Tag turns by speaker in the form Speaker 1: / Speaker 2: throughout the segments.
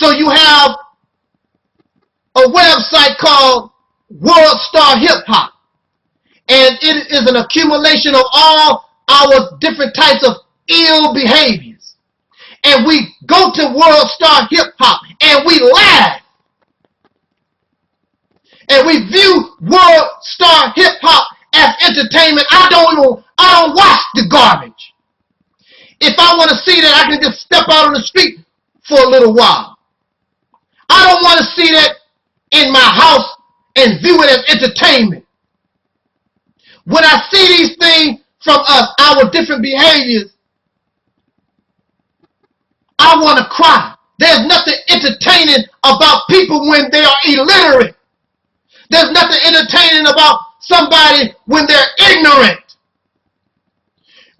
Speaker 1: So you have a website called World Star Hip Hop, and it is an accumulation of all our different types of ill behaviors. And we go to World Star Hip Hop and we laugh. And we view World Star Hip Hop as entertainment. I don't watch the garbage. If I want to see that, I can just step out on the street for a little while. I don't want to see that in my house and view it as entertainment. When I see these things from us, our different behaviors, I want to cry. There's nothing entertaining about people when they are illiterate. There's nothing entertaining about somebody when they're ignorant.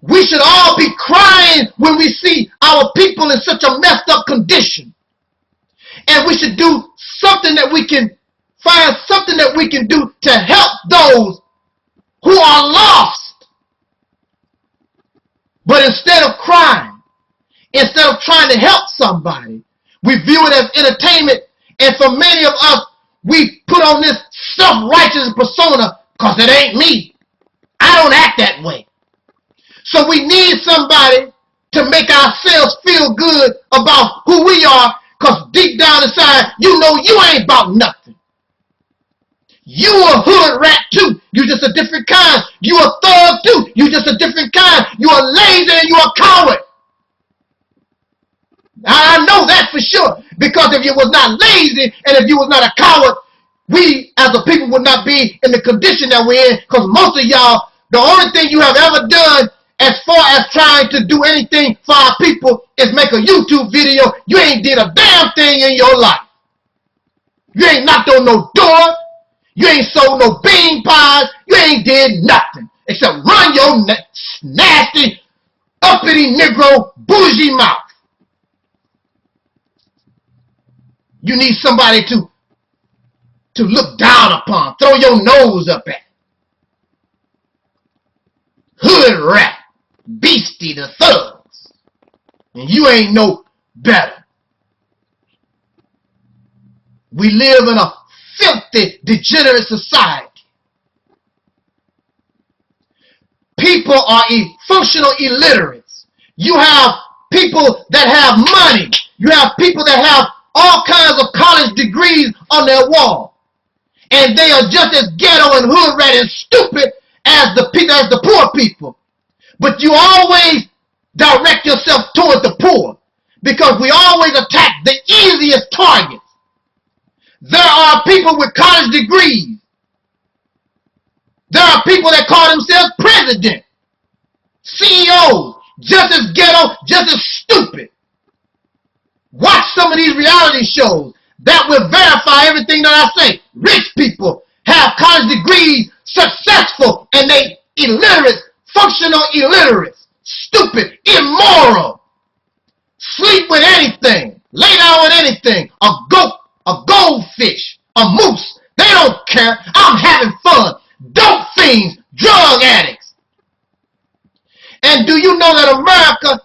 Speaker 1: We should all be crying when we see our people in such a messed up condition. And we should do something that we can find something that we can do to help those who are lost. But instead of crying, instead of trying to help somebody, we view it as entertainment. And for many of us, we put on this self-righteous persona because it ain't me. I don't act that way. So we need somebody to make ourselves feel good about who we are, because deep down inside, you know you ain't about nothing. You a hood rat too. You just a different kind. You a thug too. You just a different kind. You a lazy and you a coward. I know that for sure. Because if you was not lazy and if you was not a coward, we as a people would not be in the condition that we're in. Because most of y'all, the only thing you have ever done as far as trying to do anything for our people is make a YouTube video. You ain't did a damn thing in your life. You ain't knocked on no door. You ain't sold no bean pies. You ain't did nothing except run your nasty, uppity Negro bougie mouth. You need somebody to look down upon, throw your nose up at. Hood rat, beastie, the thugs. And you ain't no better. We live in a filthy, degenerate society. People are functional illiterates. You have people that have money. You have people that have all kinds of college degrees on their wall. And they are just as ghetto and hood rat and stupid as the poor people. But you always direct yourself toward the poor, because we always attack the easiest targets. There are people with college degrees. There are people that call themselves president, CEOs, just as ghetto, just as stupid. Watch some of these reality shows that will verify everything that I say. Rich people have college degrees, successful, and they illiterate, functional illiterates, stupid, immoral, sleep with anything, lay down with anything, a goat, a goldfish, a moose. They don't care. I'm having fun. Dope fiends, drug addicts. And do you know that America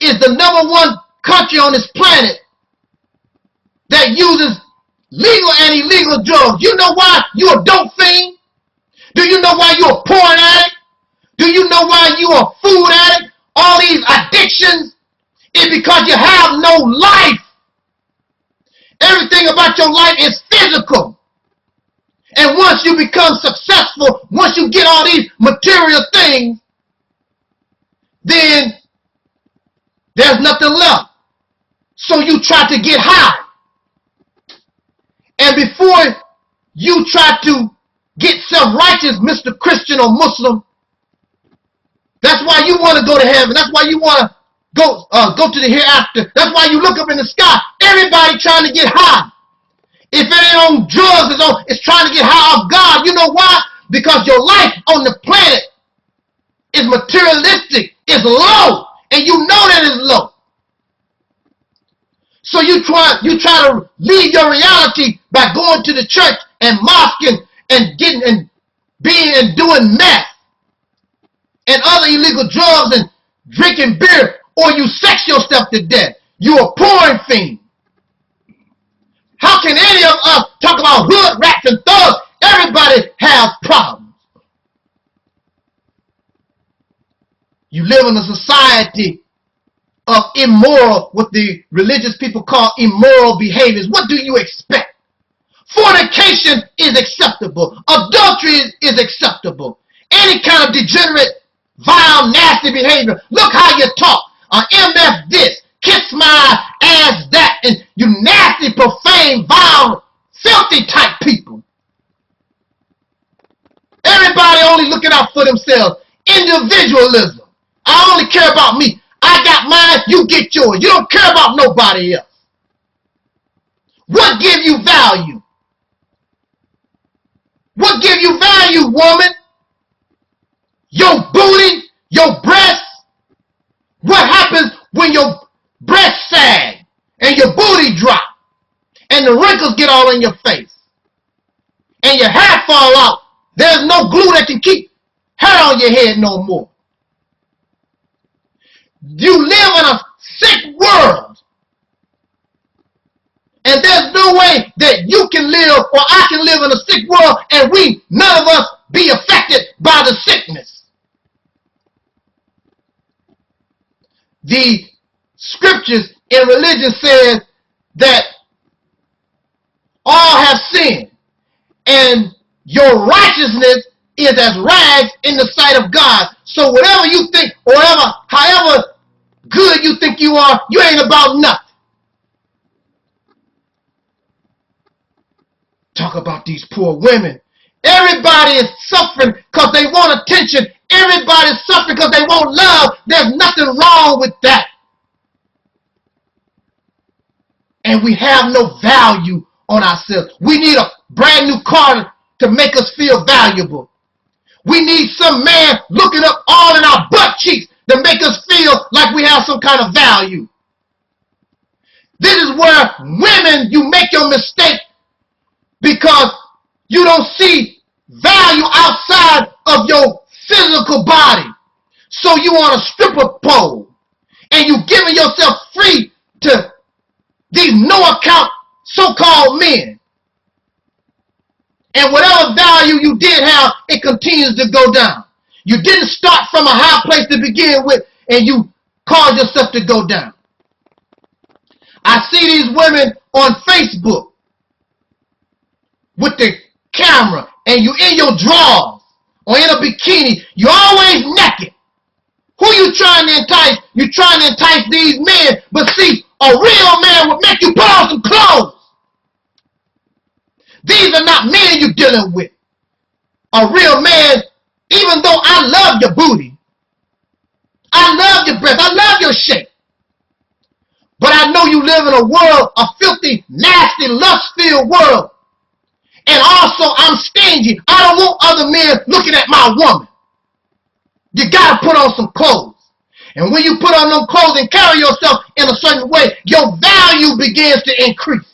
Speaker 1: is the #1 country on this planet that uses legal and illegal drugs? You know why you a dope fiend? Do you know why you a porn addict? Do you know why you a food addict? All these addictions is because you have no life. Everything about your life is physical. And once you become successful, once you get all these material things, then there's nothing left. So you try to get high. And before you try to get self-righteous, Mr. Christian or Muslim, that's why you want to go to heaven. That's why you want to go to the hereafter. That's why you look up in the sky. Everybody trying to get high. If it ain't on drugs, it's trying to get high off God. You know why? Because your life on the planet is materialistic, is low, and you know that it's low. So you try to leave your reality by going to the church and mosque and getting and being and doing meth and other illegal drugs and drinking beer, or you sex yourself to death. You a porn fiend. How can any of us talk about hood rats and thugs? Everybody has problems. You live in a society of immoral, what the religious people call immoral behaviors. What do you expect? Fornication is acceptable. Adultery is acceptable. Any kind of degenerate, vile, nasty behavior. Look how you talk. MF this, kiss my ass that, and you nasty, profane, vile, filthy type people. Everybody only looking out for themselves. Individualism. I only care about me. I got mine, you get yours. You don't care about nobody else. What give you value? What give you value, woman? Your booty, your breasts. What happens when your breasts sag and your booty drop and the wrinkles get all in your face and your hair fall out? There's no glue that can keep hair on your head no more. You live in a sick world. And there's no way that you can live or I can live in a sick world and none of us be affected by the sickness. The scriptures in religion says that all have sinned and your righteousness is as rags in the sight of God. So whatever you think, or however good you think you are, you ain't about nothing. Talk about these poor women. Everybody is suffering because they want attention. Everybody's suffering because they want love. There's nothing wrong with that. And we have no value on ourselves. We need a brand new car to make us feel valuable. We need some man looking up all in our butt cheeks to make us feel like we have some kind of value. This is where women, you make your mistake because you don't see value outside of your physical body. So you on a stripper pole and you giving yourself free to these no account so-called men. And whatever value you did have, it continues to go down. You didn't start from a high place to begin with and you caused yourself to go down. I see these women on Facebook with the camera and you in your drawers or in a bikini. You always naked. Who you trying to entice? You trying to entice these men. But see, a real man would make you put on some clothes. These are not men you're dealing with. A real man, even though I love your booty, I love your breath, I love your shape, but I know you live in a world, a filthy, nasty, lust-filled world. And also, I'm stingy. I don't want other men looking at my woman. You got to put on some clothes. And when you put on them clothes and carry yourself in a certain way, your value begins to increase.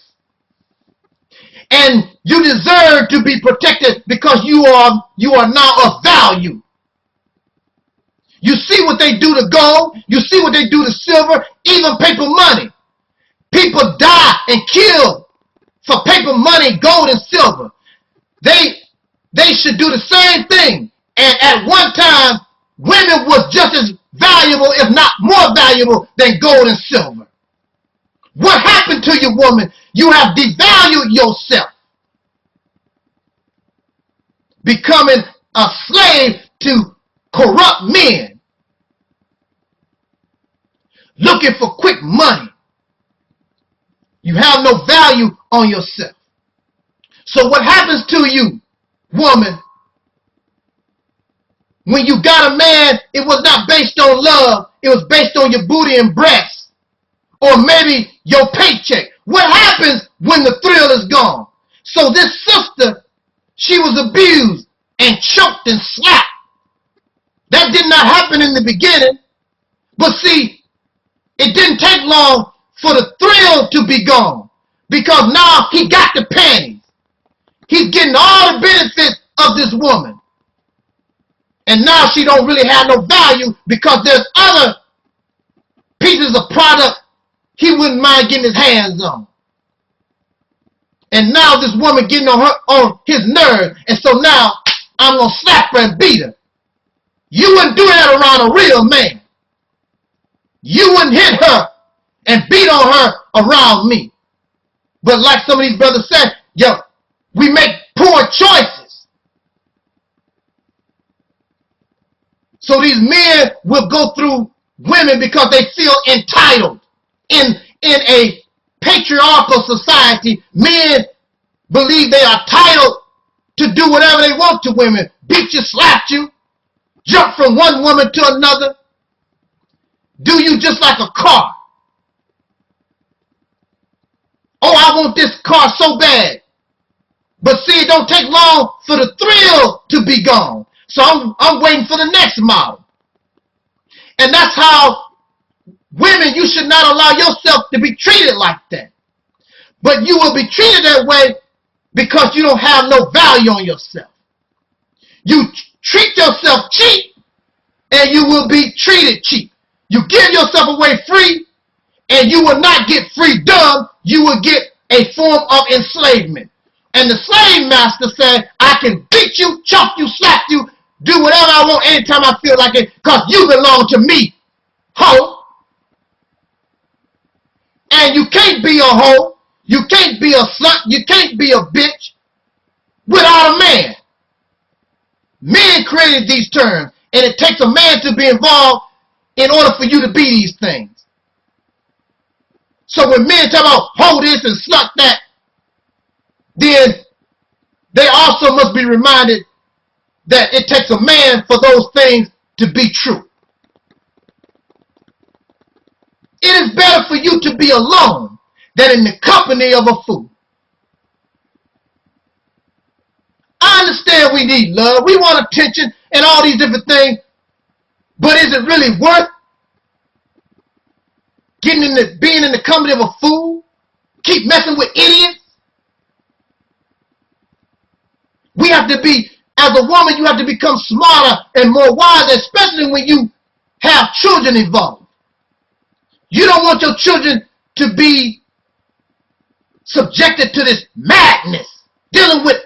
Speaker 1: And you deserve to be protected because you are now of value. You see what they do to gold. You see what they do to silver, even paper money. People die and kill for paper money, gold, and silver. They should do the same thing. And at one time, women was just as valuable, if not more valuable, than gold and silver. What happened to you, woman? You have devalued yourself, becoming a slave to corrupt men, looking for quick money. You have no value on yourself. So what happens to you, woman, when you got a man, it was not based on love, it was based on your booty and breasts, or maybe your paycheck. What happens when the thrill is gone? So this sister, she was abused and choked and slapped. That did not happen in the beginning. But see, it didn't take long for the thrill to be gone. Because now he got the panties. He's getting all the benefits of this woman. And now she don't really have no value because there's other pieces of product he wouldn't mind getting his hands on. And now this woman getting on his nerves, and so now I'm gonna slap her and beat her. You wouldn't do that around a real man. You wouldn't hit her and beat on her around me. But like some of these brothers said, yo, we make poor choices. So these men will go through women because they feel entitled. In a patriarchal society, men believe they are entitled to do whatever they want to women. Beat you, slap you, jump from one woman to another. Do you just like a car. Oh, I want this car so bad. But see, it don't take long for the thrill to be gone. So I'm waiting for the next model. And that's how women, you should not allow yourself to be treated like that. But you will be treated that way because you don't have no value on yourself. You treat yourself cheap and you will be treated cheap. You give yourself away free and you will not get freedom. You will get a form of enslavement. And the slave master said, I can beat you, chop you, slap you, do whatever I want anytime I feel like it because you belong to me, hoe. And you can't be a hoe. You can't be a slut. You can't be a bitch without a man. Men created these terms, and it takes a man to be involved in order for you to be these things. So when men talk about hoe this and slut that, then they also must be reminded that it takes a man for those things to be true. It is better for you to be alone than in the company of a fool. I understand we need love. We want attention and all these different things. But is it really worth being in the company of a fool? Keep messing with idiots? We have to be, as a woman, you have to become smarter and more wise, especially when you have children involved. You don't want your children to be subjected to this madness, dealing with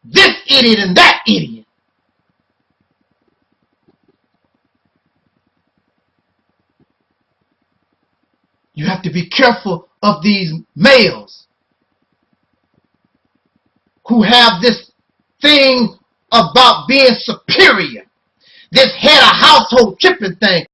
Speaker 1: this idiot and that idiot. You have to be careful of these males who have this thing about being superior, this head of household tripping thing.